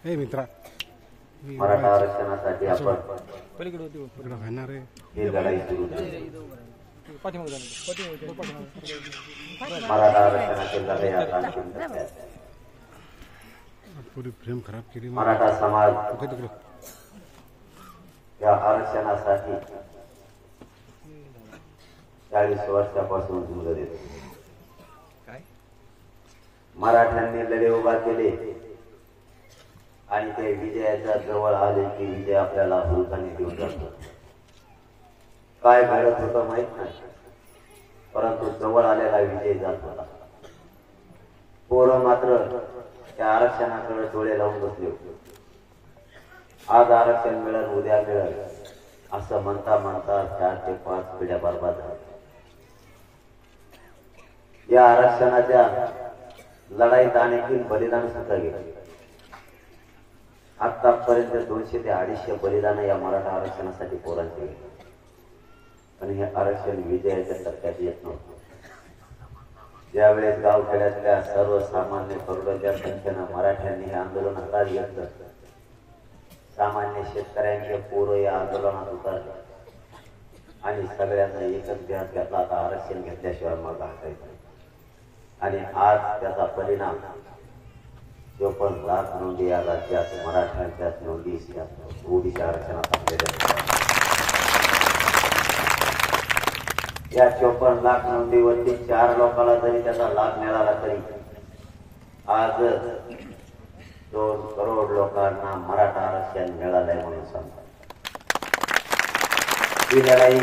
हे मित्रा मराठा आरक्षणासाठी आपण ही लढाई सुरू केली. मराठा आरक्षणाची लढाई आता अंतिम टप्प्यात. पूरी फ्रेम खराब केली. मराठा समाज या आरक्षणासाठी 40 वर्षापासून झुंज देतो. मराठ्यांनी लढे उभा केले आणि ते विजयाच्या जवळ आले की विजय आपल्याला हुलकाने देऊन जातो. काय घडत होतं माहित नाही, परंतु जवळ आलेला विजय जात होता. पोरं मात्र त्या आरक्षणाकडे डोळे लावून बसले होते. आज आरक्षण मिळेल, उद्या मिळेल असं म्हणता म्हणता 4 ते 5 पिढ्या बर्बाद झाल्या. या आरक्षणाच्या लढाईत आणखी बलिदान सुद्धा गेले. आतापर्यंत 200 ते 250 बलिदान या मराठा आरक्षणासाठी पोरांचे गेले. पण हे आरक्षण विजयाच्या टप्प्यात येत नव्हतं. ज्यावेळेस गावखेड्यातल्या सर्वसामान्य करोडोच्या संख्येनं मराठ्यांनी हे आंदोलन हातात घेतलं, सामान्य शेतकऱ्यांचे पोरं या आंदोलनात उतरले आणि सगळ्यांना एकच ध्यान घेतला, आता आरक्षण घेतल्याशिवाय मग हटायचं. आणि आज त्याचा परिणाम 54 लाख नोंदी या राज्यात मराठ्यांच्या नोंदी ओबीसी आरक्षणात आपल्याला. या 54 लाख नोंदीवरती 4 लोकांना जरी त्याचा लाभ मिळाला तरी आज 2 करोड लोकांना मराठा आरक्षण मिळालंय म्हणून सांगतात. ही लढाई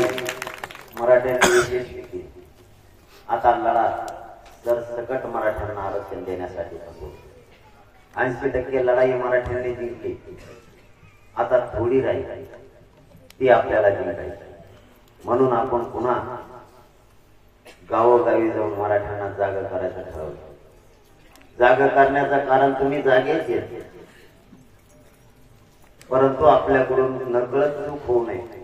मराठ्यांनी विशेष केली. आता लढा जर सकट मराठ्यांना आरक्षण देण्यासाठी असो. 80% लढाई मराठ्यांनी जिंकली. आता थोडी राहील ती आपल्याला जिंकायची. म्हणून आपण पुन्हा गावोगावी जाऊन मराठ्यांना जागा करायचं ठरवलं. जागा करण्याचं कारण तुम्ही जागेच येते, परंतु आपल्याकडून नकळत चूक होऊ नये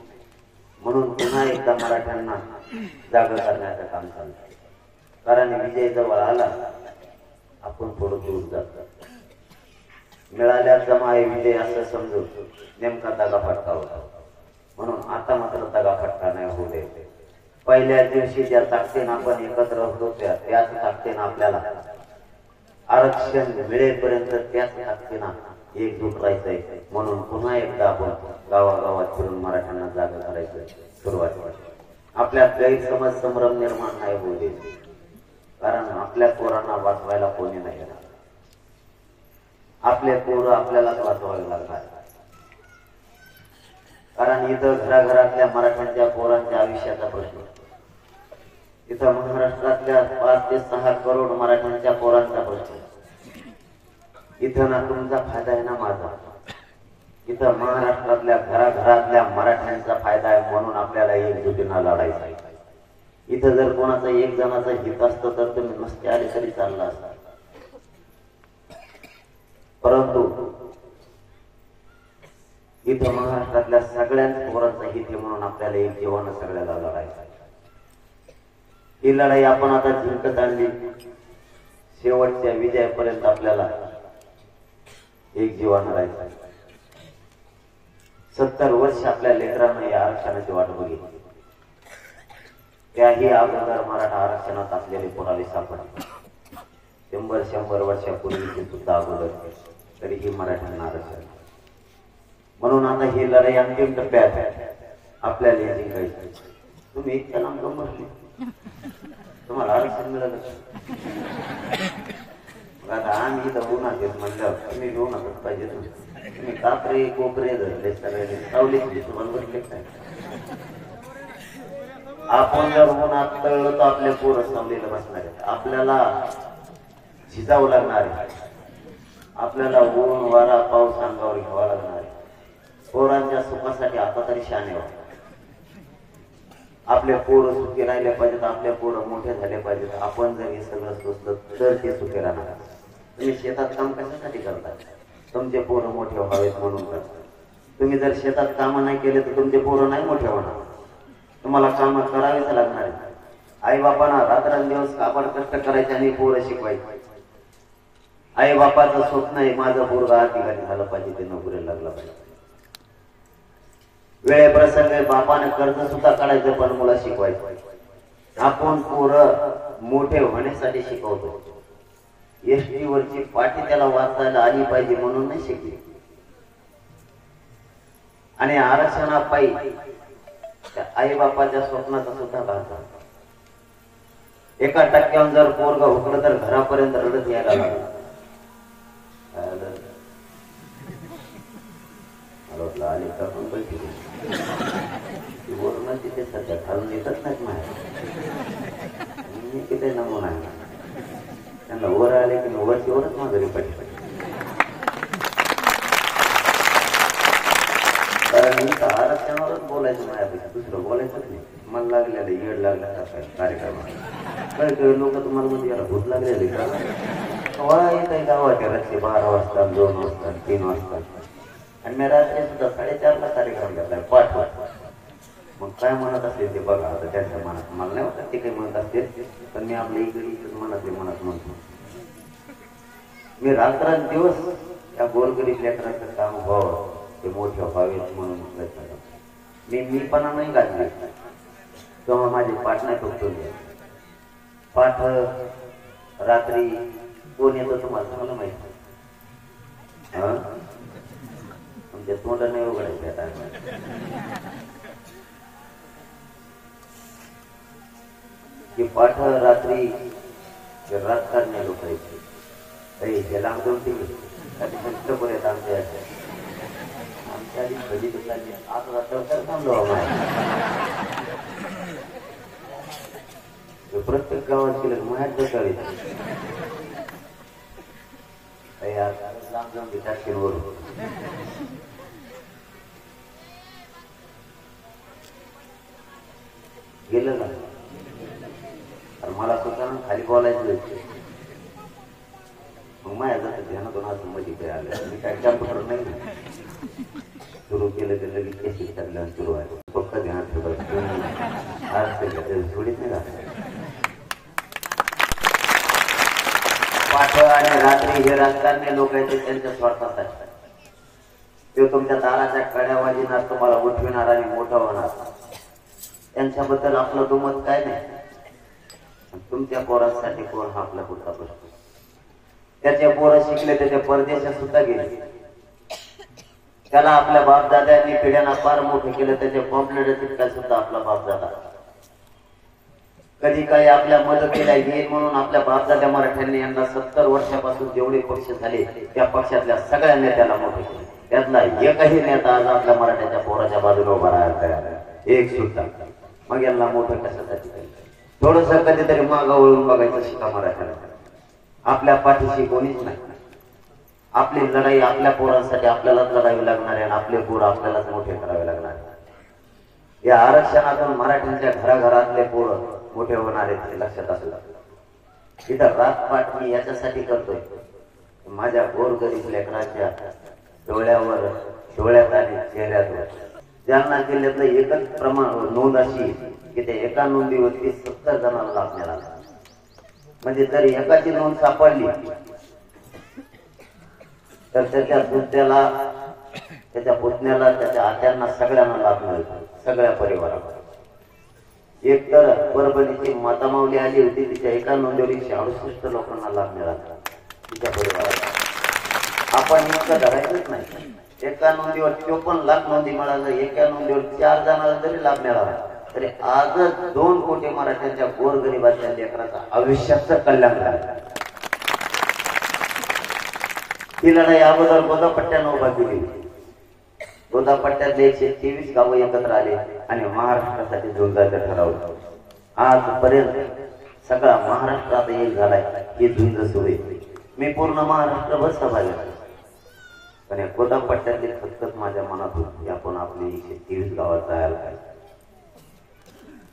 म्हणून पुन्हा एकदा मराठ्यांना जागा करण्याचं काम चालतं. कारण विजय जवळ आला, आपण थोडं दूर जातो. मिळाल्या जमा हे विजय असं समजून नेमका दगाफटका होता. म्हणून आता मात्र दगाफटका नाही होऊ दे. पहिल्या दिवशी ज्या ताकदीनं आपण एकत्र होतो त्याच ताकदीनं आपल्याला आरक्षण मिळेपर्यंत त्याच ताकदीनं एकजूट राहायचंय. म्हणून पुन्हा एकदा आपण गावागावात फिरून मराठ्यांना जागा करायचं सुरुवात करायची. आपल्या गैरसमज संभ्रम निर्माण नाही होऊ दे. कारण आपल्या पोरांना वाचवायला कोणी नाही. आपले पोरं आपल्यालाच वाचवावे लागणार. कारण इथं घराघरातल्या मराठ्यांच्या पोरांच्या आयुष्याचा प्रश्न, इथं महाराष्ट्रातल्या 5 ते 6 करोड मराठ्यांच्या पोरांचा प्रश्न. इथं ना तुमचा फायदा आहे ना माझा. इथं महाराष्ट्रातल्या घराघरातल्या मराठ्यांचा फायदा आहे. म्हणून आपल्याला एकजुटीनं लढायचं आहे. इथं जर कोणाचा एक जणाचं हित असतं तर तुम्ही नसते आले तरी चालला असता. परंतु इथं महाराष्ट्रातल्या सगळ्यांच पोरांचा हित आहे म्हणून आपल्याला एक जीवानं सगळ्याला लढायचं. ही लढाई आपण आता जिंकत आणली. शेवटच्या विजयापर्यंत आपल्याला एक जीवानं राहायचं. 70 वर्ष आपल्या लेकरांना या आरक्षणाची वाट बघितली. त्याही अगोदर मराठा आरक्षणात असलेले पुरावे सापडले. 100 वर्षापूर्वीचे सुद्धा अगोदर तरीही मराठ्यांना आरक्षण. म्हणून आता ही लढाई अंतिम टप्प्यात आपल्याला जिंकायची. तुम्ही इतक्या लांब गमतले, तुम्हाला आरक्षण मिळालं. आता आम्ही इथं उन्हात येत म्हणल्यावर तुम्ही उन्हातच पाहिजे. तुम्ही कापरे कोपरे धरले सगळे सावली तुम्हाला बसले काय. आपण जर उन्हात तळलं तर आपल्या पोरं सावलीला बसणार आहेत. आपल्याला झिजावं लागणार आहे. आपल्याला ऊन वारा पाऊस अंगावर घ्यावा लागणार आहे. पोरांच्या सुखासाठी आता तरी शाने व्हा. आपले पोरं सुखी राहिले पाहिजेत. आपल्या पोरं मोठे झाले पाहिजेत. आपण जर हे सगळं सोचलं तर ते सुखी राहणार. तुम्ही शेतात काम कशासाठी करता? तुमचे पोरं मोठे व्हावेत म्हणून करता. तुम्ही जर शेतात कामं नाही केले तर तुमचे पोरं नाही मोठे होणार. तुम्हाला काम करावीच लागणार आहे. आई बापांना रात्रंदिवस कापड कष्ट करायचे आणि पोरं शिकवायचे. आई बापाचं स्वप्न आहे माझं पोरगा ठिकाणी झालं पाहिजे, ते नोकरीला लागलं पाहिजे. वेळे प्रसंग बापाने कर्ज सुद्धा काढायचं पण मुला शिकवायचं. आपण पोरं मोठे होण्यासाठी शिकवतो. एसटी वरची पाटी त्याला वाचायला आली पाहिजे म्हणून नाही शिकली. आणि आरक्षणापायी त्या आई बापाच्या स्वप्नाचा सुद्धा भाग. 1% जर पोरगा हुकलं तर घरापर्यंत रडत यायला लागला. आली का पण पैसे वरून तिथे सध्या घालून येतच नाहीत माझ्या. किती नमुना आहे त्यांना वर आले की वरची वरच माघारी पाहिजे. कारण आरक्षणावरच बोलायचं माझ्यापेक्षा दुसरं बोलायचंच नाही. मन लागलेलं येड लागलं कार्यक्रमात काही लोक तुम्हाला म्हणजे याला भूत लागलेले का येत आहे गावाच्या रस्ते 12 वाजता 2 वाजता 3 वाजता. आणि मी रात्री सुद्धा 4:30ला कार्यक्रम घेतलाय पाठ. मग काय म्हणत असेल ते बघा आता त्यांच्या मनात. मला नाही वाटत ते काही म्हणत असतील पण मी आपल्या इकडे मनातले मनात म्हणतो. मी रात्रंदिवस त्या गोरगरीब लेकरांचं काम व्हावं ते मोठे व्हावेत म्हणून प्रयत्न करतो. मीपणा नाही गाजले तेव्हा माझे पाठ नाही तुटून गेले. पाठ रात्री कोण येतो तुम्हाला चांगलं माहिती. तुमच्या तोंड नाही उघडायचं की पाठ रात्री राजकारणी लोक हे लांब दोन टिकले आमच्या कधी आज रात्र थांबलो. प्रत्येक गावात केलं माहीत बसावे लांब जाऊन टाकेवर गेलं ना. मला सुद्धा खाली बोलायचं मग माझ्या जातं ध्यानातून असं मध्ये काय आलं. मी काय कॅम्प्युटर नाही सुरू केलं ते लगेच केसी टाकलं सुरू आहे. फक्त ध्यानात थोडीच नाही राहत. पाठ आणि रात्री हे राजकारणी लोक आहेत त्यांच्या स्वार्थासाठी. ते तुमच्या दाराच्या कड्या वाजणार, तुम्हाला उठविणार आणि मोठं होणार. त्यांच्याबद्दल आपलं दुमत काय नाही. तुमच्या पोरांसाठी कोण हा आपला पुढचा प्रश्न. त्याचे पोरं शिकले त्याच्या परदेशात सुद्धा गेले. त्याला आपल्या बापदाद्यांनी पिढ्यांना फार मोठे केलं. त्याचे पॉम्पलेट चिटका सुद्धा आपला बापदादा. कधी काही आपल्या मदतीला येईल म्हणून आपल्या बापदाद्या मराठ्यांनी यांना 70 वर्षापासून जेवढे पक्ष झाले त्या पक्षातल्या सगळ्या नेत्याला मोठे केले. त्यातला एकही नेता आज आपल्या मराठ्याच्या पोराच्या बाजूने उभा राहायला तयार आहे एक सुद्धा. मग यांना मोठं कशासाठी केलं. थोडस कधीतरी मागं वळून बघायचं शिका मराठ्याला. आपल्या पाठीशी कोणीच नाही. आपली लढाई आपल्या पोरांसाठी आपल्यालाच लढावी लागणार आहे आणि आपले पोर आपल्यालाच मोठे करावे लागणार आहे. या आरक्षणातून मराठ्यांच्या घराघरातले पोर मोठे होणार आहेत हे लक्षात असलं. इथं रातपाठ मी याच्यासाठी करतोय माझ्या गोरगरीब लेकरांच्या डोळ्यात आणि चेहऱ्यावर. जालना जिल्ह्यातलं एकच प्रमाण नोंद अशी की ते एका नोंदीवरती 70 जणांना लाभ मिळाला. म्हणजे जर एकाची नोंद सापडली तर त्याच्या दुसऱ्याला त्याच्या पुतण्याला त्याच्या आत्यांना सगळ्यांना लाभ मिळतो. सगळ्या परिवाराला. एक तर परभणीची माता माऊली आली होती तिच्या एका नोंदीवर 168 लोकांना लाभ मिळाला तिच्या परिवाराला. आपण इतकं धरायचंच नाही. एका नोंदीवर 54 लाख नोंदी मिळालं. एका नोंदीवर 4 जणांना जरी लाभ मिळाला तरी आजच 2 कोटी मराठ्यांच्या गोरगरिबाच्या लेकरांचं आयुष्याचं कल्याण झालं. ही लढाई अगोदर गोदापट्ट्यानं उभा केली. गोदापट्ट्यातले 123 गावं एकत्र आले आणि महाराष्ट्रासाठी झुंजायचं ठरवलं. आजपर्यंत सगळा महाराष्ट्रात एक झालाय ही झुंज सुरू आहे. मी पूर्ण महाराष्ट्रभर सभा घेतली पण या गोदापट्ट्यातली खतखत माझ्या मनात होती. आपण आपली 123 गावात जायला पाहिजे.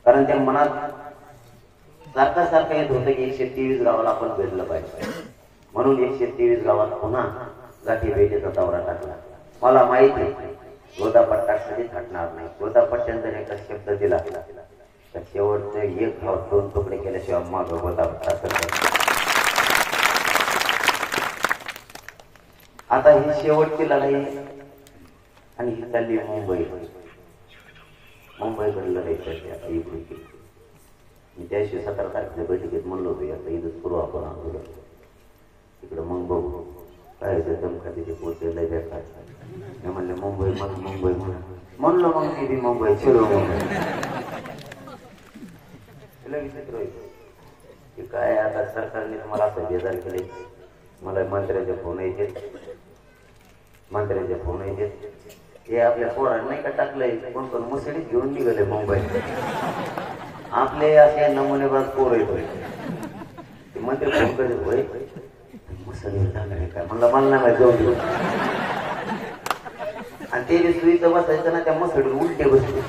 कारण त्या मनात सारखं येत होतं की 123 गावाला आपण भेटलं पाहिजे. म्हणून 123 गावात पुन्हा गाठी भेटीचा दौरा टाकला. मला माहिती आहे गोदापट्टा कधी थाटणार नाही. गोदापट्ट्याने जर एका शब्द दिला तर शेवटचे एक गाव 2 तुकडे केल्याशिवाय मग गोदापट्टा आता ही शेवटची लढाई आणि ही चालली मुंबईकडे लढाई चालली आता इकडे. मी त्याशी 17 तारखेच्या बैठकीत म्हणलो होतो आता इथंच करू आपण आंदोलन, इकडं मग बघू काय दमखातीचे पोटे लय बेकार. मी म्हणले मुंबई म्हणलो मग ती मुंबई चिरो विचित्र होईल की काय. आता सरकारने मला असं बेजार केले. मला मंत्र्याचे फोन येतात हे आपल्या पोरांना नाही का टाकलंय कोण मुसडीत घेऊन निघाले मुंबईत. आपले असे नमुनेबाज पोर येतो ते मंत्री फोन करीत होय मुसडीत टाकले काय म्हणलं मला नाही माहिती जाऊन. आणि ते जे सुईचं बसायचं ना त्या मसडीवर उलटे बसते.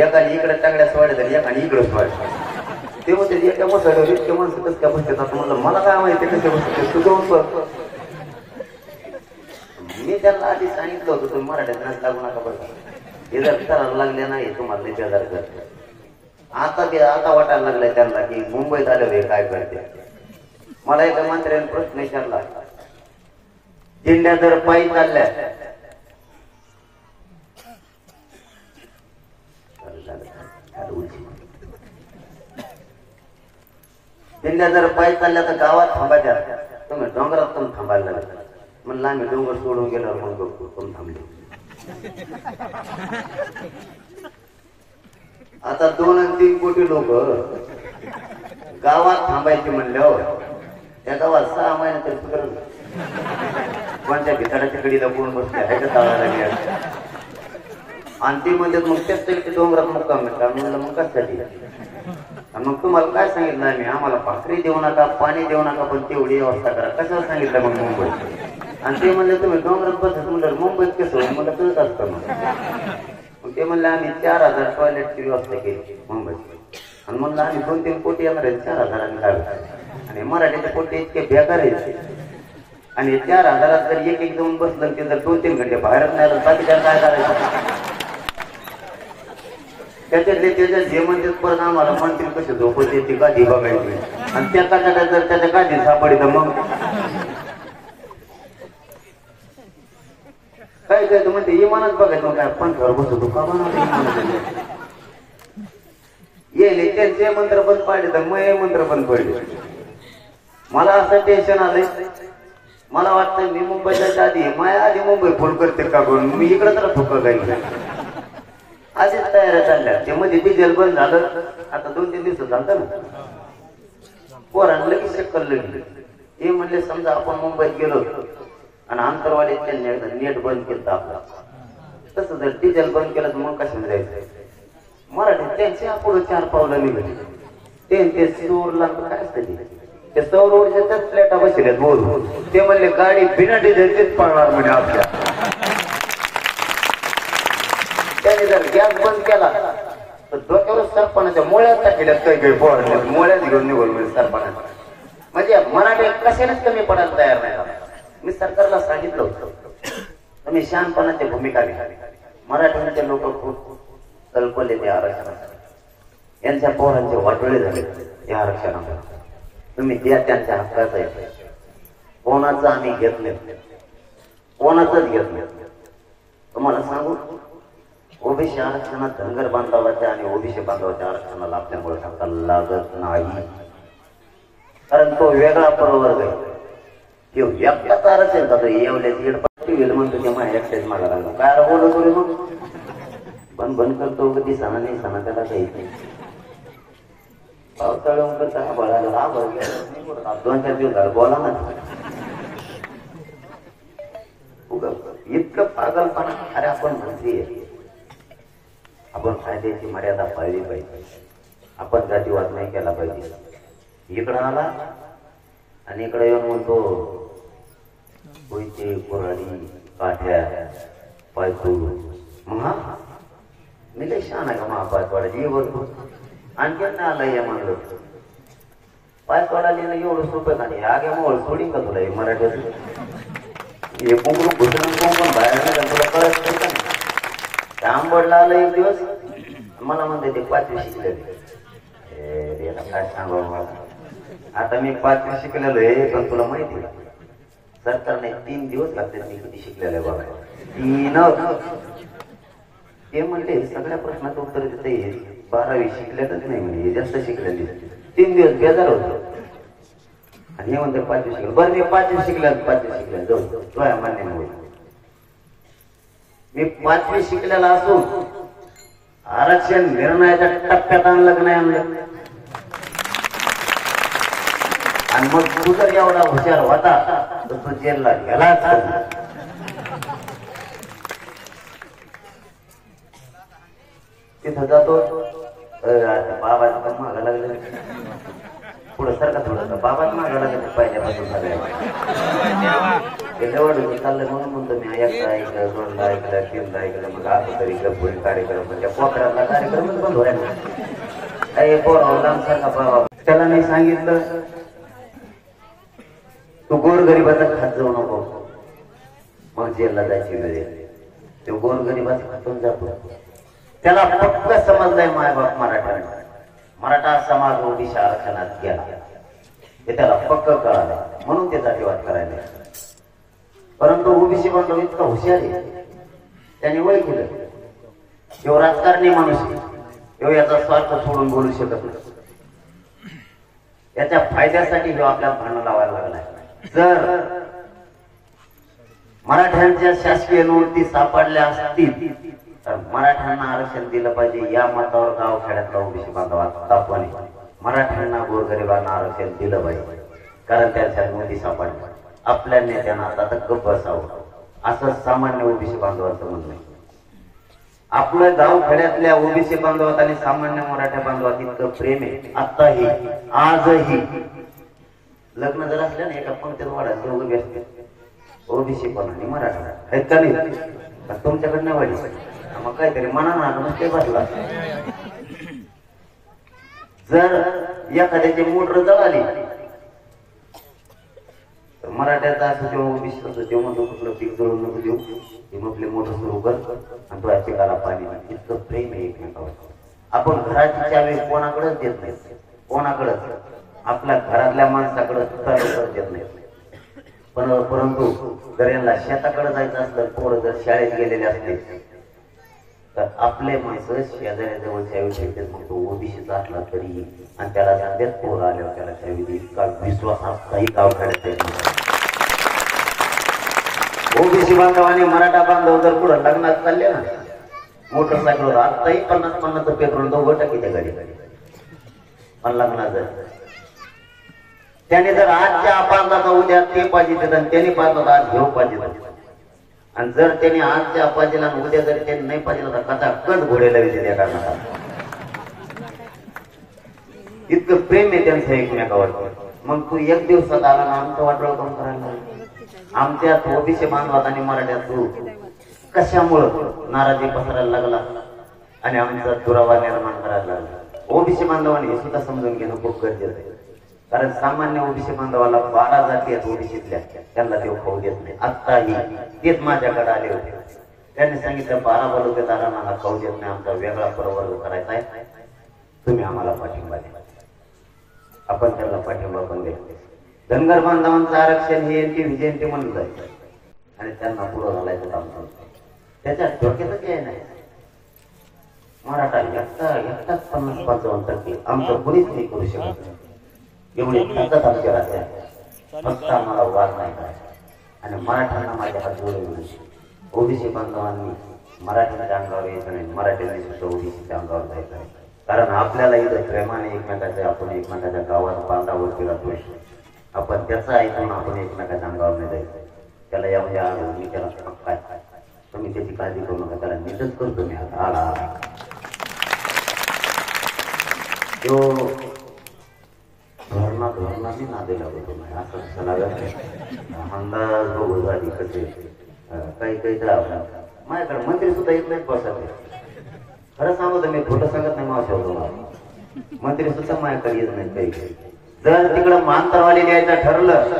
एकाने इकडे टाकड्या सोडल्या तर एकाने इकडे सोडल्या. ते म्हणते एका मसडीवर इतके माणसं कसं काय बसतात. म्हणलं मला काय माहिती कसे बसते तू जाऊन बघ. मी त्यांना आधी सांगितलं होतं तुम्ही मराठीत नाच लागू नका बरं. हे जर करायला लागले नाही तुम्हाला नाही बेजार करत. आता वाटायला लागलाय त्यांना की मुंबईत आले काय करते. मला एका मंत्र्याने प्रश्न विचारला दिंड्या जर पायी चालल्या दिंड्या जर पायी चालल्या तर गावात थांबायच्या तुम्ही डोंगरात पण थांबायला लागला. म्हणलं आम्ही डोंगर सोडून गेल्यावर मग बघतो पण थांबले. आता 2 आणि 3 कोटी लोक गावात थांबायचे म्हणल्यावर त्या गावात 6 महिने तरी सुधार कोणत्या भिताडाच्या कडीला कोण बसले आहे का चालायला गेला. आणि ती म्हणजे मग त्याच डोंगरात मुक्काम म्हणलं मग कशासाठी. आणि मग तुम्हाला काय सांगितलं आम्ही आम्हाला भाकरी देऊ नका पाणी देऊ नका पण तेवढी व्यवस्था करा. कशाला सांगितलं मग मुंबईत. आणि ते म्हणले तुम्ही डोंगरात बसत म्हणलं मुंबईत कसं मला कळत असतं. मग ते म्हणले आम्ही 4000 टॉयलेटची व्यवस्था केली मुंबईत. आणि म्हणलं आम्ही 2-3 कोटी येणार आहे 4000 काढू. आणि मराठीचे पोटे इतके बेकार आहेत. आणि 4000 जर एक जाऊन बसलं ते जर 2-3 घंटे बाहेरच नाही आलं बाकी त्याला काय करायचं. त्याच्यात जे म्हणतात परत आम्हाला मंत्री कसे झोपत ती गादी बघायची. आणि त्या काचा जर त्याच्या गादी सापडी तर मग काय काय म्हणते इमानात बघायचं. मग काय पंखावर बसतो का बनवतो येले त्यांचे मंत्र बंद पाडले तर मग मंत्र बंद पडले. मला असं टेन्शन आलंय. मला वाटतं मी मुंबईच्या आधी माया आधी मुंबई फोन करते का करून मी इकडे तर ठोका काही आधीच तयाऱ्या चालल्या. ते मध्ये डिझेल बंद झालं. आता 2-3 दिवस झालं ना पोरांना लगेच शक्कल लगेल. हे म्हणले समजा आपण मुंबईत गेलो आणि आंतरवाडीत त्यांनी एकदा नेट बंद केलं आपला तसं जर डिझेल बंद केलं तर मग कशाने जायचं. मराठीत त्यांचे पुढे 4 पावलं निघाले. ते सौरला काय असतं ते सौर ऊर्जेच्याच प्लेटा बसल्यात बोल. ते म्हणले गाडी बिना डिझेलचीच पळणार म्हणजे आपल्या. त्याने जर गॅस बंद केला तर डोक्यावर सरपणाच्या मुळ्यात टाकल्यात काही पोहण्यात मुळ्यात घेऊन निघून म्हणजे सरपणाचा. म्हणजे मराठी कशानेच कमी पडायला तयार नाही. मी सरकारला सांगितलं होतं तुम्ही शहाणपणाची भूमिका घ्या. मराठीचे लोक खूप कल्पले ते आरक्षणासाठी. यांच्या पोरांचे वाटोळे झाले या आरक्षणामुळे. तुम्ही द्या त्यांच्या हक्काचं आहे. कोणाचं आम्ही घेत नाही कोणाचंच घेत नाही. तुम्हाला सांगू ओबीसी आरक्षणात धनगर बांधवाच्या आणि ओबीसी बांधवाच्या आरक्षणाला आपल्यामुळे धक्का लागत नाही. कारण तो वेगळा प्रवर्ग आहे. एकटाच आरक्षण का तो येवल्याची येडपट्टी वेळ म्हणतो ते माझ्या एकट्याच मागा लागला. काय बोलतो रे मग पण बंद करतो कधी सणा नाही सणा त्याला काही पावसाळ्याहून करता बळायला 2-4 दिवस झालं बोला ना. इतकं पागलपणा. अरे आपण मंत्री आहे. आपण कायद्याची मर्यादा पाळली पाहिजे. आपण जातीवाद नाही केला पाहिजे. इकडं आला आणि इकडे येऊन म्हणतो कोयते कोराडी काठ्या पायतू. मग हा मी लय छान आहे का महापायवाड्याची बोलतो. आणखीन नाही आला या म्हणलं पायवाडाला एवढं सोपं का नाही. आगे मोळ सोडीन का तुला हे मराठीत हे कुंकरू घुसून पण बाहेर नाही तुला कळत नाही का. आंबडला आलं एक दिवस मला म्हणते ते 5वी शिकले. काय सांगावं मला. आता मी 5वी शिकलेलो आहे पण तुला माहिती सरकारने 3 दिवस लागतात मी किती शिकलेलं आहे बघा. 3 ते म्हणले सगळ्या प्रश्नाचं उत्तर देते 12वी शिकलेलंच नाही म्हणजे जास्त शिकलेली. 3 दिवस बेजार होतो आणि हे म्हणते 5वी शिकले. बरं मी 5वी शिकल्या जाऊ तो आहे मान्य नाही. मी 5वी शिकलेला असून आरक्षण निर्णयाच्या टप्प्यात आणलं की नाही आणलं. आणि मग तू जर एवढा हुशार होता तर तू जेलला गेलाच. तिथं जातो बाबाच मागा लागलं पुढं सारखा थोडं बाबाच मागा लागलं पहिल्यापासून झालं चाललं म्हणून म्हणतो मी एकदा ऐकलं 2दा ऐकलं 3दा ऐकलं मग असं तरी पुढील कार्यक्रम म्हणजे पोखरातला कार्यक्रमच बंद व्हायला पोरावर सारखा बाबा. त्याला नाही सांगितलं तू गोरगरिबाचा खात जाऊ नको मग जेलला जायची वेळ. तो गोरगरिबाचा खातून जातो. त्याला फक्त समजलंय मायबाप मराठा समाज ओबीसी आरक्षणात गेला हे त्याला पक्क कळालं म्हणून ते जातीवाद करायला. परंतु ओबीसी बांधव इतका हुशार आहे त्याने ओळखलं किंवा राजकारणी माणूस किंवा याचा स्वार्थ सोडून बोलू शकत नाही. याच्या फायद्यासाठी जो आपल्याला भांडण लावायला लागलाय. जर मराठ्यांच्या शासकीय नोंदी सापडल्या असतील तर मराठ्यांना आरक्षण दिलं पाहिजे या मतावर गावखेड्यातला ओबीसी बांधव तापवाने मराठ्यांना गोरगरिबांना आरक्षण दिलं पाहिजे कारण त्यांच्या नोंदी सापडल्या. आपल्या नेत्यांना आता तर गप्प बसावं असं सामान्य ओबीसी बांधवांचं म्हणणं आहे. आपलं गावखेड्यातल्या ओबीसी बांधवात आणि सामान्य मराठा बांधवात इतकं प्रेम आहे. आताही आजही लग्न जर असल्या ना एका पंक्तीत वाढायचं दोघं व्यस्त ओबीसी पण आणि मराठा आहेत का नाही. तुमच्याकडनं वाढी मग काहीतरी मनानं ते बसला. जर एखाद्याची मोटर जळाली तर मराठ्याचा असं जेव्हा ओबीसी असतो तेव्हा म्हणतो कुठलं पीक जळून नको देऊ ते मग आपली मोटर सुरू कर आणि तो पिकाला पाणी. इतकं प्रेम आहे एकमेकावर. आपण घराची चावी कोणाकडेच देत नाही कोणाकडेच आपल्या घरातल्या माणसाकडे सुद्धा लवकर देत नाही. परंतु जर यांना शेताकडे जायचं असलं पोरं जर शाळेत गेलेले असले तर आपले माणसं शेजाऱ्याजवळ चावी ठेवतात. मग तो ओबीसीचा असला तरी आणि त्याला सांगतात पोरं आल्यावर त्याला चावी देईल. इतका विश्वास आजताही गावखेड्यात. ओबीसी बांधव आणि मराठा बांधव जर पुढे लग्नात चालले ना मोटरसायकलवर आजताही 50-50 पेट्रोल दोघं टाकी त्या गाडी पण लग्नात जर त्याने जर आजच्या अपारला उद्या ते पाहिजे आणि त्याने पाहिजे आज घेऊ पाहिजे. आणि जर त्याने आजच्या अपाजीला उद्या जरी त्यांनी नाही पाहिजे तर कथा कच घोडेला विजय त्या कारणाला. इतकं प्रेम आहे त्यांचं एकमेकावर. मग तू एक दिवसात आला ना आमचं वाटोळ काम करायला. आमच्यात ओबीसी बांधवात आणि मराठ्यात तू कशामुळं नाराजी पसरायला लागला आणि आमचा दुरावा निर्माण करायला लागला. ओबीसी बांधवांनी हे सुद्धा समजून घेणं खूप गरजेचं आहे. कारण सामान्य ओबीसी बांधवाला 12 जाती आहेत ओबीसीतल्या त्यांना ते खाऊ देत नाही. आत्ताही तेच माझ्याकडे आले होते. त्यांनी सांगितलं 12 बलुतेदार आम्हाला खाऊ देत नाही. आमचा वेगळा प्रवर्ग करायचा आहे. तुम्ही आम्हाला पाठिंबा द्या. आपण त्याला पाठिंबा पण देतो. धनगर बांधवांचं आरक्षण हे यांची विजयंती म्हणलं जायचं आणि त्यांना पुढं घालायचं काम करतो. त्याच्या डोक्यातच आहे नाही. मराठा एकटाच 50-55% आमचं कुणीच नाही करू शकत. एवढी ताकद आमच्या राहत्या फक्त आम्हाला वाद नाही करायचा. आणि मराठ्यांना माझ्या हात जोडून ओबीसी बांधवांनी मराठ्यांच्या अंगावर यायचं नाही. मराठ्यांनी सुद्धा ओबीसीच्या अंगावर जायचं आहे. कारण आपल्याला इथं प्रेमाने एकमेकाच्या आपण एकमेकाच्या गावात बांधावरती राहतोय. आपण त्याचं ऐकून आपण एकमेकाच्या अंगावर नाही जायचं. त्याला यामध्ये आलो मी त्याला काय तुम्ही त्याची काळजी करू नका. त्याला नीटच करतो मी आता आला तो धोरणाची नादे लागतो नाही असं सलागा अंदाज बघू झाली कसे काही तर आपण माझ्याकडे मंत्री सुद्धा येत नाही बसायचे. खरं सांगतो मी खोटं सांगत नाही. मावशी होतो मला मंत्री सुद्धा माझ्याकडे येत नाही. काही जर तिकडं मानतरवाली द्यायचं ठरलं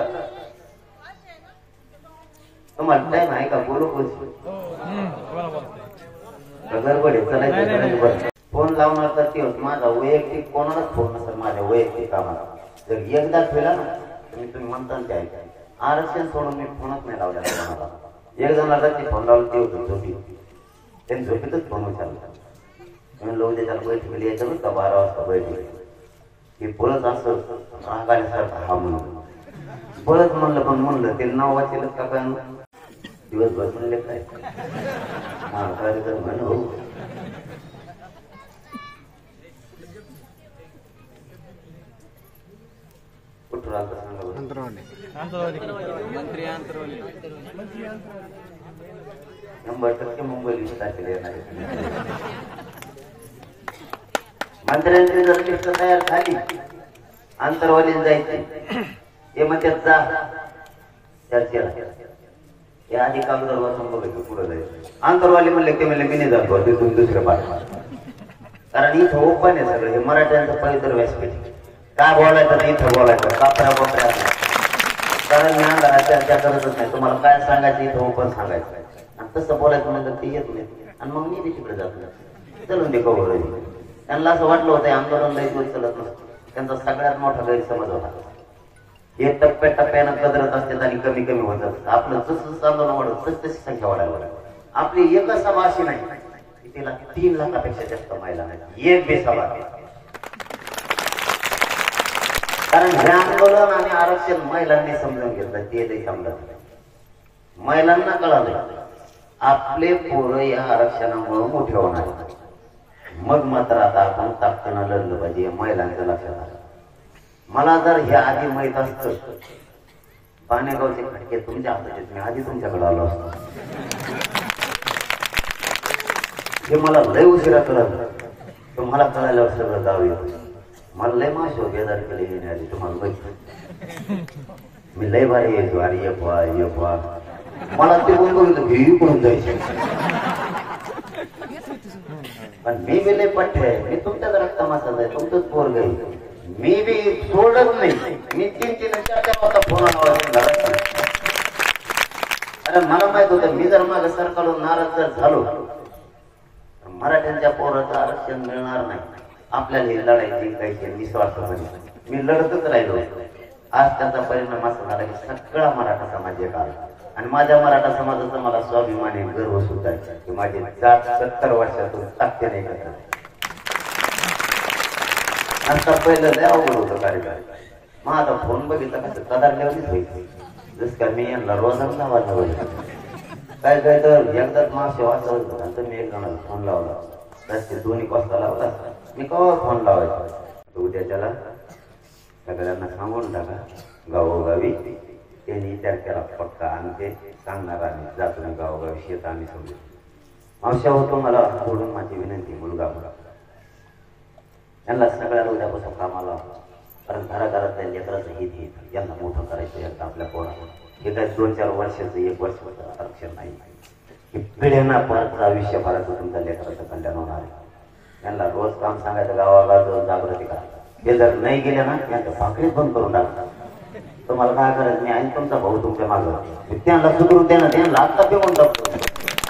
तुम्हाला टाइम आहे का बोलू गडबड चालायचं. फोन लावणार तर ते माझा वैयक्तिक कोणालाच फोन नसेल माझ्या वैयक्तिक कामाला. जर एकदा ठेवला ना तुम्ही म्हणता ते ऐका आरक्षण सोडून मी फोनच नाही लावला कोणाला. एक जणाला ते फोन लावलं ते होतं झोपी, त्यांनी झोपीतच फोन उचलला. म्हणलं उद्या त्याला बैठकीला यायचं का 12 वाजता बैठक. हे बोलत असं रागायसारखं हा म्हणून बोलत म्हणलं, पण म्हणलं ते नाव वाचेल का काय दिवसभर म्हणले काय हा कार्यक्रम म्हण हो. कुठं राहतं सांगा बरं. 100% मुंबई तारखेला येणार मंत्र्यांची जर लिस्ट तयार झाली आंतरवालीत जायचे हे म्हणतात जा चर्चेला. हे आधी कामगार वाचून बघायचं पुढे जायचं. आंतरवाली म्हणले ते म्हणले मी नाही जातो तिथून दुसऱ्या पाठ. कारण इथं ओपन आहे सगळं. हे मराठ्यांचं पवित्र व्यासपीठ. काय बोलायचं नाही इथं बोलायचं कापऱ्या बोपऱ्या. कारण मी अंधारा चर्चा करतच नाही. तुम्हाला काय सांगायचं इथं ओपन सांगायचं आणि तसं बोलायचं म्हणजे ते येत नाही. आणि मग मी तिकडे जात नाही चलून दे कवर. त्यांना असं वाटलं होतं आंदोलन लई दिवस चलत नसतं. त्यांचा सगळ्यात मोठा गैरसमज होता. हे टप्प्याटप्प्यानं कदरत असतात आणि कमी कमी होत असतं. आपलं जसं आंदोलन वाढत तस तशी संख्या वाढायला लागली. आपली एकच सभा अशी नाही तिला 3 लाखापेक्षा जास्त महिला नाही. एक बी सभा. कारण हे आंदोलन आणि आरक्षण महिलांनी समजून घेतलं. ते समजलं. महिलांना कळालं आपले पोरं या आरक्षणामुळे मोठे होणार. मग मात्र आता आपण ताकदीनं लढलं पाहिजे महिलांच्या लक्षात आलं. मला जर हे आधी माहित असतं पाणेगावचे खटके तुमच्या हातात मी आधी तुमच्याकडे आलो असतो. हे मला लय उशिरा कळलं. तुम्हाला कळाल्यावर सगळं गाव येत. मला लय माशो बेदार केले येण्याआधी तुम्हाला माहिती. मी लय भारी यायचो आणि एक व्हा मला ते बोलतो घेऊ करून जायचे. पण मी बी लय पठ्ठे आहे. मी तुमच्याच रक्तामासाच आहे. तुमचंच पोरग आहे. मी बी सोडत नाही. मी 3-4 वाजता फोन लावायचा. अरे मला माहित होतं मी जर माझ्या सरकारला नाराज जर झालो मराठ्यांच्या पोराचं आरक्षण मिळणार नाही. आपल्याला हे लढायची काही निस्वार्थपणे मी लढतच राहिलो. आज त्याचा परिणाम असा झाला की सगळा मराठा समाज एक आला. आणि माझ्या मराठा समाजाचा मला स्वाभिमान आहे गर्व सुद्धा आहे की माझे जात 70 वर्षातून ताकदीने एकत्र. आता पहिलं लय अवघड होतं कार्यक्रम. मग आता फोन बघितला कसं कदारल्यावरच व्हायचं. जस का मी यांना रोजाच लावायला बघितलं काय काय तर एकदाच मागच्या वाजता होतं. तर मी एक जणाला फोन लावला. रस्ते 2 वाजता लावला. मी केव्हा फोन लावायचा उद्या त्याला सगळ्यांना सांगून टाका गावोगावी त्यांनी विचार केला पक्का आणि ते सांगणार आणि जातो मी गावोगावी शेत आम्ही समजू. मावश्या होतो मला सोडून माझी विनंती मुलगा यांना सगळ्या उद्यापासून कामाला. कारण घराघरात लेकराचं हित येत यांना मोठं करायचं यांना आपल्या पोरावर. हे काय 2-4 वर्षाचं 1 वर्षाचं आरक्षण नाही. पिढ्यांना परत आयुष्यभराचं तुमच्या लेकराचं कल्याण होणार आहे. यांना रोज काम सांगायचं गावागावात जाऊन जागृती करा. हे जर नाही गेले ना यांच्या भाकरीच बंद करून टाकतात. तुम्हाला काय करायचं मी आणि तुमचा भाऊ तुमच्या मागं त्यांना सुधरून द्या ना. त्यांना आत्ता पिऊन टाकतो.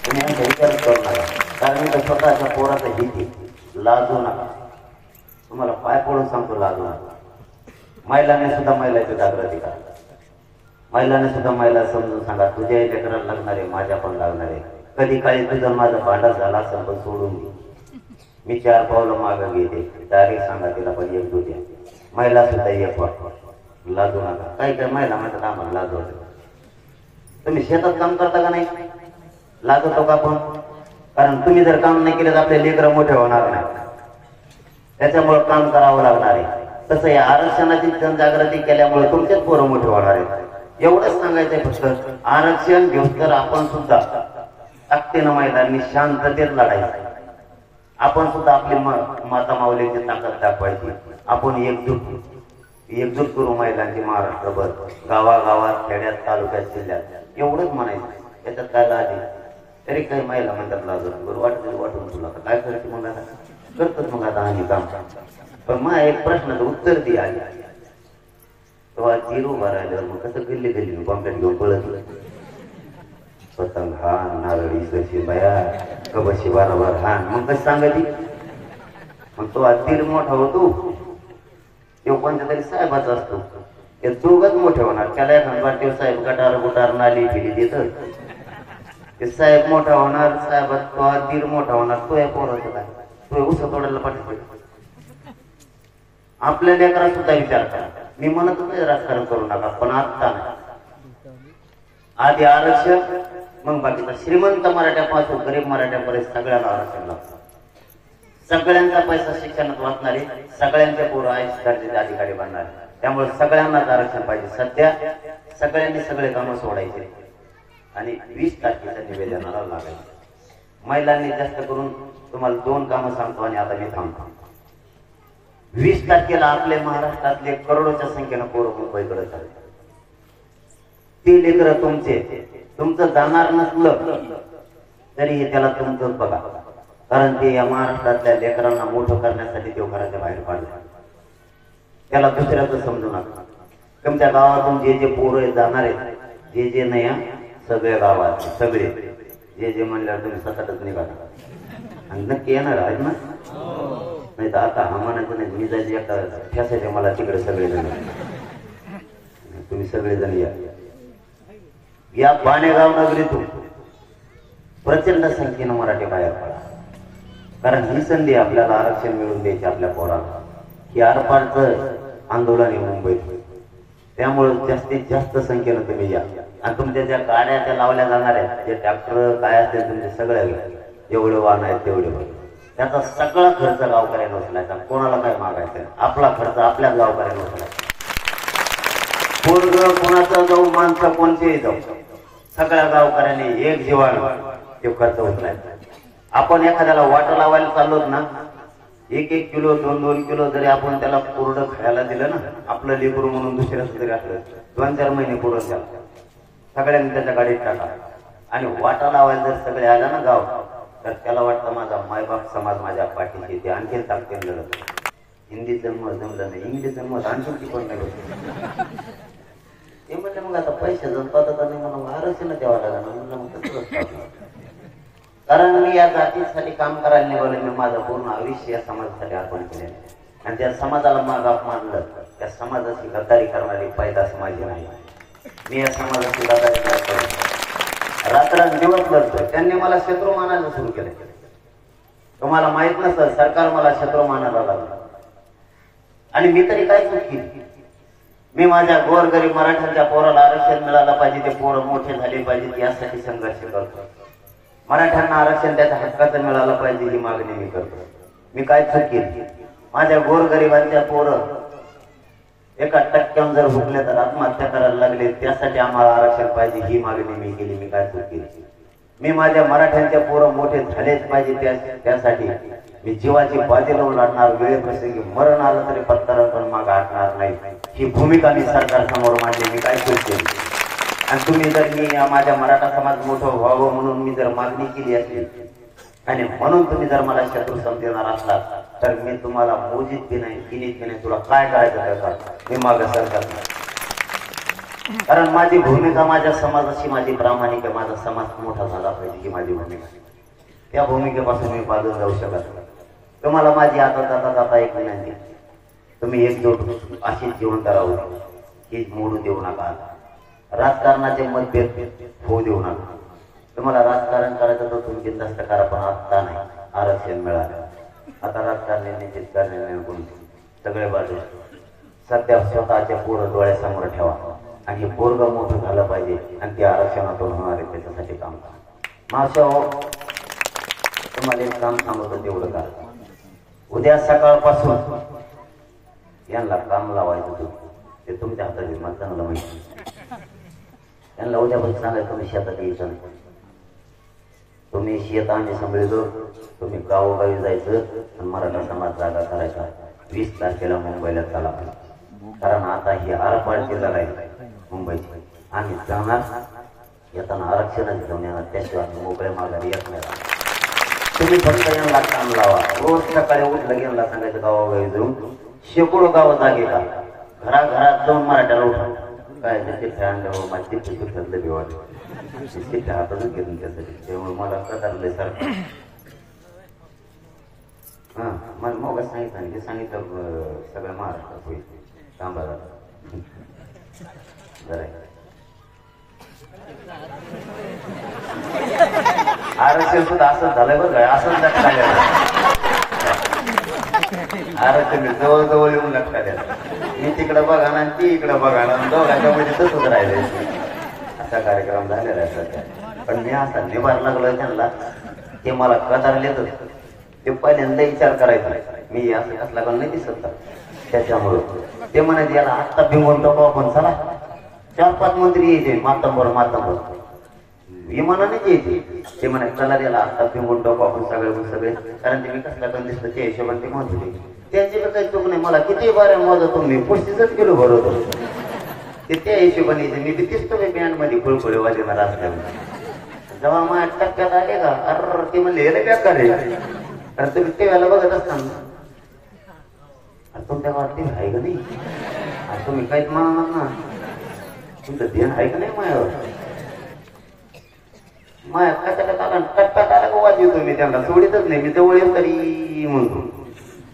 तुम्ही यांचा विचारच करू नका. कारण मी तर स्वतःच्या पोराचं हित आहे. लाजू नका. तुम्हाला पाय पडून सांगतो लाजू नका. महिलांनी सुद्धा महिलाची जागृती करा. महिलांनी सुद्धा महिला समजून सांगा तुझ्या लेकराला लागणार आहे माझ्या पण लागणार आहे. कधी काळी तुझं माझं भांडण झाला असं पण सोडून दे. मी 4 पावलं मागं घेते. डायरेक्ट सांगा तिला पण एक द्या. महिला सुद्धा एक लाजू नका. काही काही महिला म्हणतात आम्हाला लाज होते. तुम्ही शेतात काम करता का नाही लाजतो का आपण. कारण तुम्ही जर काम नाही केलं तर आपले लेकरं मोठे होणार नाही. त्याच्यामुळे काम करावं लागणार आहे. तसं या आरक्षणाची जनजागृती केल्यामुळे तुमचेच पोरं मोठे होणार आहेत. एवढंच सांगायचंय फक्त. आरक्षण घेऊन तर आपण सुद्धा ताकदीनं महिलांनी शांततेत लढायचं. आपण सुद्धा आपली माता माऊलीची ताकद दाखवायची. आपण एकजूट करू महिलांची महाराष्ट्रभर गावागावात खेड्यात तालुक्यात जिल्ह्यात एवढंच म्हणायचं. याच्यात काय लाज आहे. तरी काही महिला म्हणतात लाजून बरं वाटून तुला काय करते मग आता करतच मग आता आम्ही काम. पण मग एक प्रश्नाचं उत्तर दे आली तेव्हा जिरू भरायला मग कसं गल्ली गल्ली कॉम्प्लेट घेऊन पळत पतंग हान नारळी कशी बया कबशी बाराबार हान मग कसं सांगायची. मग तो तीर मोठा होतो तो कोणत्या तरी साहेबाचा असतो. हे दोघच मोठे होणार. त्याला एखादा साहेब गटार गुटार नाली फिरी देत ते साहेब मोठा होणार, साहेब तो दीर मोठा होणार. तो या पोराचं काय, तो उस तोडायला पाठवतो. आपल्या लेकरा सुद्धा विचार करा. मी म्हणत नाही राजकारण करू नका, पण आता नाही. आधी आरक्षण, मग बाकीचा. श्रीमंत मराठ्यापासून गरीब मराठ्यापर्यंत सगळ्याला आरक्षण लागतं. सगळ्यांचा पैसा शिक्षणात वाचणारे, सगळ्यांचे पोरं आयुष दर्जाचे अधिकारी बनणारे. त्यामुळे सगळ्यांनाच आरक्षण पाहिजे. सध्या सगळ्यांनी सगळे कामं सोडायचे आणि 20 तारखेच्या निवेदनाला लागायचे. महिलांनी जास्त करून तुम्हाला 2 कामं सांगतो आणि आता मी थांबतो. 20 तारखेला आपले महाराष्ट्रातले करोडोच्या संख्येनं पोरं मुंबईकडे चालले. ते लेकरं तुमचं जाणार नसलं तरी त्याला तुमचंच बघा. कारण ते या महाराष्ट्रातल्या लेकरांना मोठं करण्यासाठी ते घराच्या बाहेर पाडलं. त्याला दुसऱ्याच समजू नका. तुमच्या गावातून जे जे पोरं जाणार आहेत, जे नाही, सगळ्या गावात सगळे जे म्हणल्यावर तुम्ही सततच निघा आणि नक्की येणार आहेत ना. नाही तर आता हा म्हणायचं नाही मी जायचे एका ठेसायचे मला तिकडे सगळेजण. तुम्ही सगळेजण या बाणेगाव नगरीतून प्रचंड संख्येनं मराठी बाहेर पडा. कारण ही संधी आपल्याला आरक्षण मिळवून द्यायची आपल्या पोराला. ही आरपारचं आंदोलन आहे मुंबईत. त्यामुळे जास्तीत जास्त संख्येनं तुम्ही या. आणि तुमच्या ज्या गाड्या त्या लावल्या जाणार आहेत, जे ट्रॅक्टर काय असतील तुमचे सगळे जेवढे वाहन आहेत तेवढे, त्याचा सगळा खर्च गावकऱ्यांना उचलायचा. कोणाला काय मागायचं, आपला खर्च आपल्याच गावकऱ्यांना उचलायचा. पोरग कोणाचं जाऊ, माणसं कोणतेही जाऊ, सगळ्या गावकऱ्यांनी एक जीवाणू ते खर्च उचलायचा. आपण एखाद्याला वाटर लावायला चाललोत ना, 1-1 किलो 2-2 किलो जरी आपण त्याला कोरडं खायला दिलं ना, आपलं लेकरू म्हणून दुसऱ्याच तरी असलं 2-4 महिने पुरत द्या. सगळ्यांनी त्याच्या गाडीत टाका. आणि वाटा लावायला जर सगळे आला ना गाव, तर त्याला वाटतं माझा मायबाप समाज माझ्या पाठीशी ते आणखीन टाकते लढत. हिंदीचं मत जमलं नाही, इंग्लिशचं मत आणखी पण नाही. ते म्हटलं मग आता पैसे जमतात नाही म्हणून आरक्षण द्यावं लागलं. म्हणलं मग तसंच. कारण मी या जातीसाठी काम करायला निघाले. मी माझं पूर्ण आयुष्य या समाजासाठी अर्पण केले आणि त्या समाजाला मागाप मानलं. त्या समाजाची गद्दारी करणारी पैदास माझी नाही. मी या समाजाची गद्दारी करतो, रात्रंदिवस लढतोय. त्यांनी मला शत्रू मानायला सुरू केलं. तुम्हाला माहित नसतं, सरकार मला शत्रू मानायला लागलं. आणि मी तरी काय चूक केली? मी माझ्या गोरगरीब मराठ्यांच्या पोराला आरक्षण मिळालं पाहिजे, ते पोरं मोठे झाले पाहिजेत यासाठी संघर्ष करतो. मराठ्यांना आरक्षण त्याच्या हक्काचं मिळालं पाहिजे ही मागणी मी करतो. मी काय चूक केली? माझ्या गोरगरिबांच्या पोरं 1% जर हुकले तर आत्महत्या करायला लागले, त्यासाठी आम्हाला आरक्षण पाहिजे ही मागणी मी केली. मी काय चूक केली? मी माझ्या मराठ्यांच्या पोरं मोठे झालेच पाहिजे त्यासाठी मी जीवाची बाजी लावून लढणार. वेळेप्रसंगी मरण आलं तरी पत्करण पण मागे हटणार नाही ही भूमिका मी सरकार समोर मांडली. मी काय चूक केली? आणि तुम्ही जर मी माझ्या मराठा समाज मोठं व्हावं म्हणून मी जर मागणी केली असली आणि म्हणून तुम्ही जर मला शत्रू समजणार असला तर मी तुम्हाला मोजीत बी नाही, किनीत बी नाही. तुला काय करायचं त्याचा मी मागे सरकार. कारण माझी भूमिका माझ्या समाजाशी माझी प्रामाणिक आहे. माझा समाज मोठा झाला पाहिजे ही माझी भूमिका. त्या भूमिकेपासून मी बाजूला जाऊ शकत. तुम्हाला माझी आता जाता जाता एक विनंती, तुम्ही एकजूट अशीच जिवंत राहू, ही मोडू देऊ नका. राजकारणाचे मतभेद होऊ देऊ नका. तुम्हाला राजकारण करायचं तर तुम्ही बिनधास्त करा, पण आता नाही. आरक्षण मिळालं, आता राजकारणी निश्चित करणे सगळे बाजू. सध्या स्वतःच्या पोरं डोळ्यासमोर ठेवा आणि पोरग मोठं झालं पाहिजे आणि ते आरक्षणातून होणार आहे त्याच्यासाठी काम करा. मावशा हो, तुम्हाला एक काम सांगतो तेवढं करा. उद्या सकाळपासून यांना काम लावायचं तुम्ही, ते तुमच्या हातात आहे. मला चांगलं माहिती. त्यांना उद्यापासून सांगायचं तुम्ही शेतात यायचं नाही. तुम्ही शेत आम्ही सांभाळतो. तुम्ही गावोगावी जायचं आणि मराठा समाज जागा करायचा. 20 तारखेला मुंबईला चला. कारण आता ही आरपारची लढाई मुंबईची. आम्ही जाणार, येताना आरक्षणच घेऊन येणार, त्याशिवाय मोकळ्या माघारी येत नाही. तुम्ही फक्त यांना काम लावा. रोज सकाळी उठलं यांना सांगायचं गावोगावी जाऊन शेकडो गावं जागे का घराघरात जाऊन मराठ्याला उठा. काय ते फॅन माझी सुटलं बिवाड हातातच घेऊन त्यासाठी. त्यामुळे मला कदारलंय सरकार. हा मला मग सांगितलं, सांगितलं सगळ्या महाराष्ट्रात होईल. थांबा जरा आरक्षण सुद्धा असंच झालंय बघ, असंच लक्षात आरक्षण जवळजवळ येऊन लक्षात द्या. मी तिकडं बघा ना ती इकडं बघा ना, दोघांच्या मध्ये तसंच राहिले. असा कार्यक्रम झालेला आहे सध्या. पण मी असा निभार लागलो त्यांना, ते मला कदारलेच. ते पहिल्यांदा विचार करायचा मी असं कसला का नाही दिसत. त्याच्यामुळं ते म्हणायचे याला आत्ता भिंगून टाकू आपण, चला 4-5 मंत्री यायचे मातंबर विमानानेच यायचे. ते म्हणायचे चला याला आत्ता भिंगून टाकू आपण सगळे. कारण ते मी कसला पण दिसतं त्या हिशोबाने ते म्हणत होते. त्यांची काही चूक नाही, मला किती बाऱ्या मोजतो मी 35च किलो भरवतो. ते त्या हिशोबाने मी बी दिसतो मी बँड मध्ये खुळखुळे वाजवणार असल्यामुळे. जेव्हा माझ्या टक्क्यात आले का अर ते म्हणले हे बेकार आहे. अरे तुम्ही ते वेळेला बघत असताना तुमच्या गावात ते आहे का नाही, अरे तुम्ही काहीच म्हणणार ना, तुमचं ध्यान आहे का नाही माझ्यावर. माझ्या कशाला आला टप्प्यात आला का वाजवतो मी त्यांना, सोडीतच नाही. मी जवळ येऊ तरी म्हणतो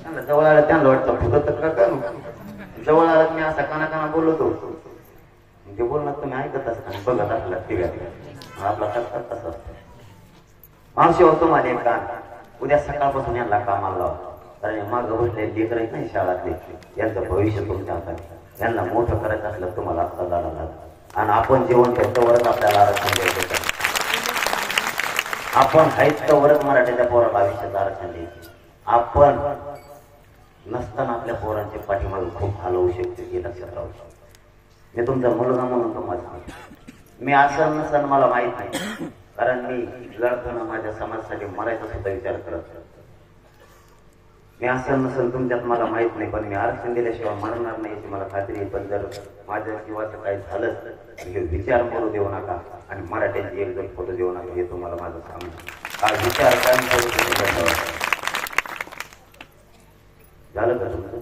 त्यांना, जवळ आला त्यांना वाटतं फुटत का करू. जवळ आला मी असा काना बोलवतो, ते बोलणार तुम्ही ऐकत असता बघत असला टीव्ही आपला टक्का तसं असतं. मावशी होतो माझे एक कान, उद्या सकाळपासून यांना कामाला लावा. कारण मागं बसले लेकर आहेत नाही शाळातले, यांचं भविष्य तुमच्या हातात. यांना मोठं करायचं असलं तुम्हाला आता जाणं लागलं. आणि आपण जेवण करतोवरच आपल्याला आरक्षण द्यायचं. आपण हायतवरच मराठीच्या पोराला आयुष्याचं आरक्षण द्यायचं. आपण नसताना आपल्या पोरांच्या पाठीमागे खूप हाल होऊ शकते हे लक्षात राहू. मी तुमचा मुलगा म्हणून तुम्हाला सांगतो, मी असं नसन मला माहित नाही. कारण मी लढताना माझ्या समाजासाठी मरायचा सुद्धा विचार करत. मी असं नसेल तुमच्यात मला माहित नाही, पण मी आरक्षण दिल्याशिवाय मरणार नाही याची मला खात्री आहे. पण जर माझ्या जीवाचं काही झालं तर विचार करू देऊ नका आणि मराठ्यांची एक जण फोटो देऊ नका, हे तुम्हाला माझं सांगतो. हा विचार काय झालं का तुमचं?